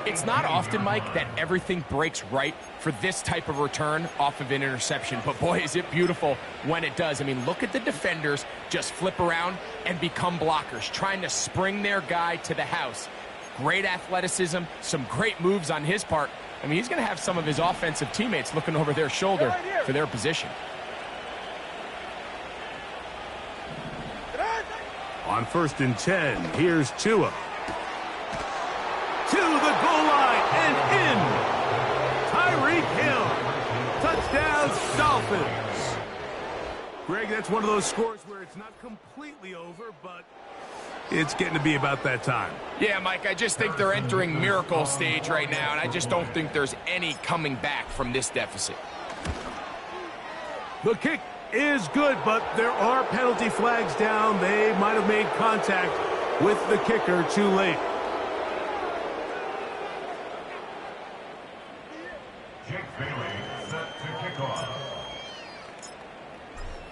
It's not often, Mike, that everything breaks right for this type of return off of an interception. But boy, is it beautiful when it does. I mean, look at the defenders just flip around and become blockers, trying to spring their guy to the house. Great athleticism, some great moves on his part. I mean, he's going to have some of his offensive teammates looking over their shoulder for their position. On 1st and 10, here's Tua. To the goal line and in. Tyreek Hill. Touchdown, Dolphins. Greg, that's one of those scores where it's not completely over, but it's getting to be about that time. Yeah, Mike, I just think they're entering miracle stage right now, and I just don't think there's any coming back from this deficit. The kick is good, but there are penalty flags down. They might have made contact with the kicker too late.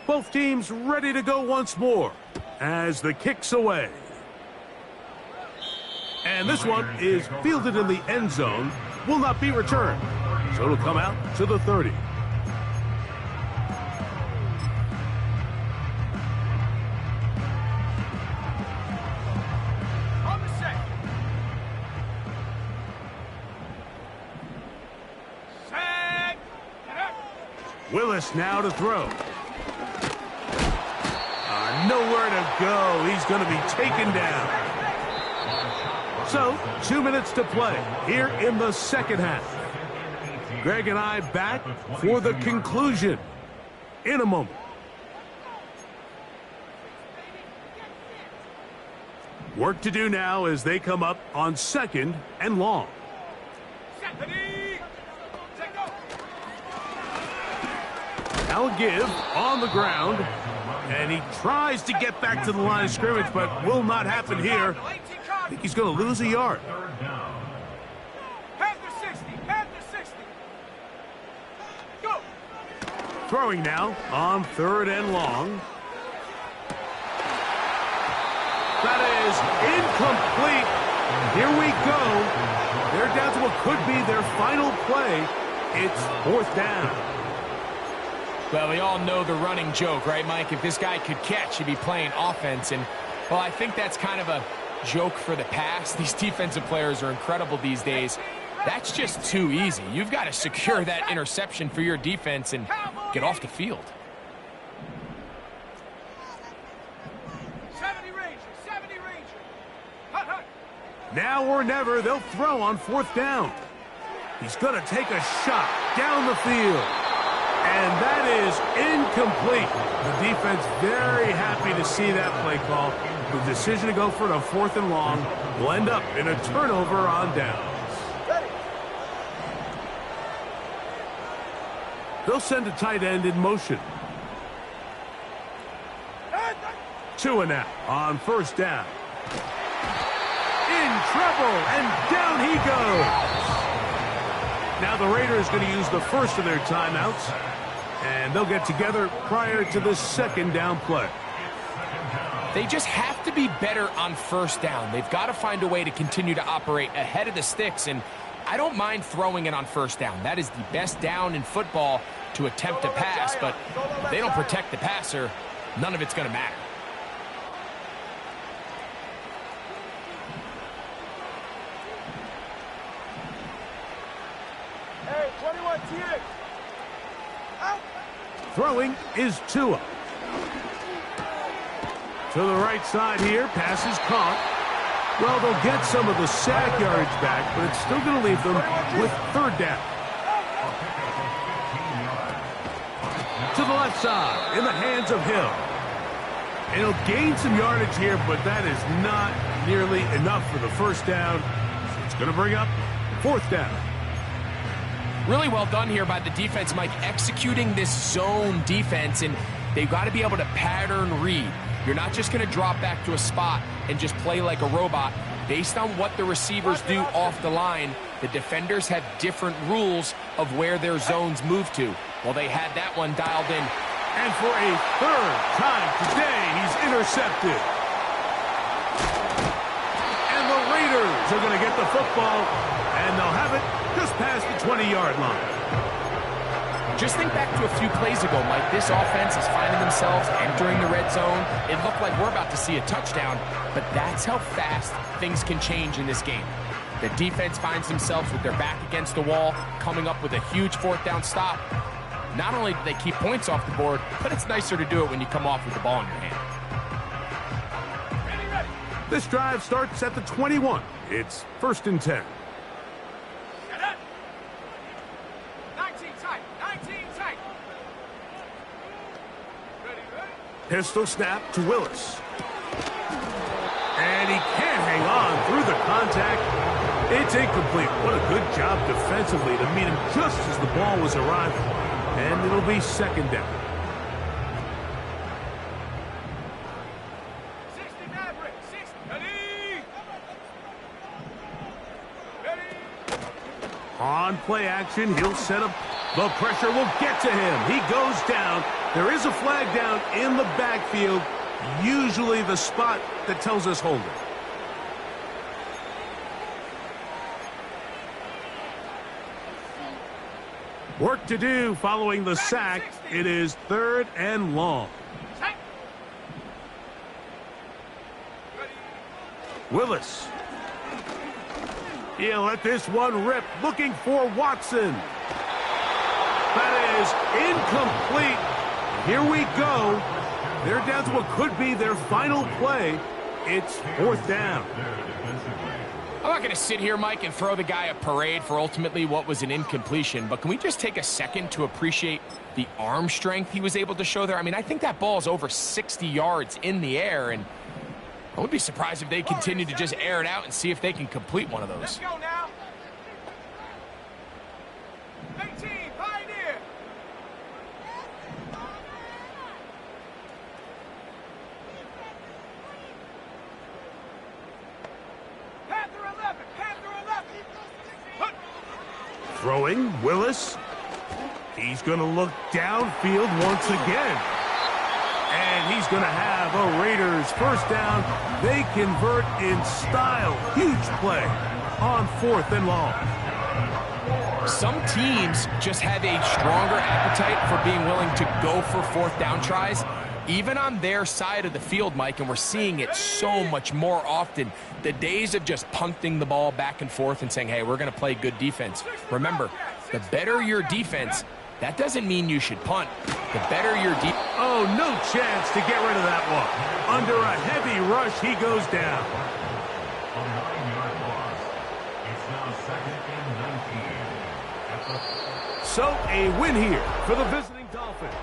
Both teams ready to go once more as the kick's away. And this one is fielded in the end zone, will not be returned. So it'll come out to the 30. On the set. Set. Get up. Willis now to throw. Nowhere to go. He's going to be taken down. So, 2 minutes to play here in the second half. Greg and I back for the conclusion in a moment. Work to do now as they come up on 2nd and long. Now a give on the ground. And he tries to get back to the line of scrimmage, but will not happen here. I think he's going to lose a yard. Panther 60. Panther 60. Go. Throwing now on 3rd and long. That is incomplete. Here we go. They're down to what could be their final play. It's 4th down. Well, we all know the running joke, right, Mike? If this guy could catch, he'd be playing offense. And, well, I think that's kind of a joke for the past. These defensive players are incredible these days. That's just too easy. You've got to secure that interception for your defense and get off the field. 70 Ranger. 70 Ranger. Hut, hut. Now or never, they'll throw on 4th down. He's going to take a shot down the field. And that is incomplete. The defense very happy to see that play call. The decision to go for it on 4th and long will end up in a turnover on downs. They'll send a tight end in motion. Tua now on 1st down. In trouble, and down he goes. Now the Raiders going to use the first of their timeouts, and they'll get together prior to the 2nd down play. They just have to be better on 1st down. They've got to find a way to continue to operate ahead of the sticks, and I don't mind throwing it on 1st down. That is the best down in football to attempt to pass, but if they don't protect the passer, none of it's going to matter. Hey, 21 TX. Out. Throwing is Tua. To the right side here, pass is caught. Well, they'll get some of the sack yardage back, but it's still going to leave them with 3rd down. To the left side, in the hands of Hill. And he'll gain some yardage here, but that is not nearly enough for the 1st down. So it's going to bring up 4th down. Really well done here by the defense, Mike, executing this zone defense, and they've got to be able to pattern read. You're not just going to drop back to a spot and just play like a robot. Based on what the receivers do off the line, the defenders have different rules of where their zones move to. Well, they had that one dialed in. And for a third time today, he's intercepted. And the Raiders are going to get the football, and they'll have it just past the 20-yard line. Just think back to a few plays ago, Mike. This offense is finding themselves entering the red zone. It looked like we're about to see a touchdown, but that's how fast things can change in this game. The defense finds themselves with their back against the wall, coming up with a huge fourth down stop. Not only do they keep points off the board, but it's nicer to do it when you come off with the ball in your hand. This drive starts at the 21. It's 1st and 10. 19 tight. 19 tight. Pistol snap to Willis. And he can't hang on through the contact. It's incomplete. What a good job defensively to meet him just as the ball was arriving. And it'll be 2nd down. 60 Maverick. 60. Ready. Ready. On play action, he'll set up. The pressure will get to him. He goes down. There is a flag down in the backfield. Usually the spot that tells us hold it. Work to do following the sack. It is 3rd and long. Willis. He'll let this one rip, looking for Watson. That is incomplete. Here we go. They're down to what could be their final play. It's 4th down. I'm not going to sit here, Mike, and throw the guy a parade for ultimately what was an incompletion, but can we just take a second to appreciate the arm strength he was able to show there? I mean, I think that ball's over 60 yards in the air, and I would be surprised if they continue to just air it out and see if they can complete one of those. Let's go now. 18, Pioneer. Panther 11, Panther 11. Throwing, Willis. He's going to look downfield once again. And he's going to have a Raiders 1st down. They convert in style. Huge play on 4th and long. Some teams just have a stronger appetite for being willing to go for 4th down tries, even on their side of the field, Mike, and we're seeing it so much more often. The days of just punting the ball back and forth and saying, hey, we're going to play good defense. Remember, the better your defense, that doesn't mean you should punt. The better your defense. Oh, no chance to get rid of that one. Under a heavy rush, he goes down. A 9-yard loss. It's now 2nd and 19. So a win here for the visiting Dolphins.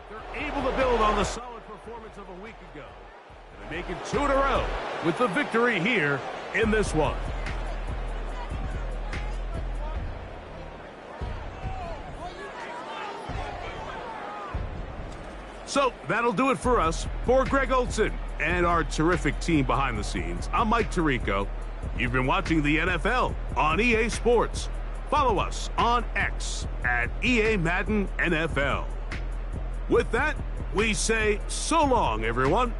They're able to build on the solid performance of a week ago. And they make it 2 in a row with the victory here in this one. So that'll do it for us. For Greg Olson and our terrific team behind the scenes, I'm Mike Tirico. You've been watching the NFL on EA Sports. Follow us on X at EA Madden NFL. With that, we say so long, everyone.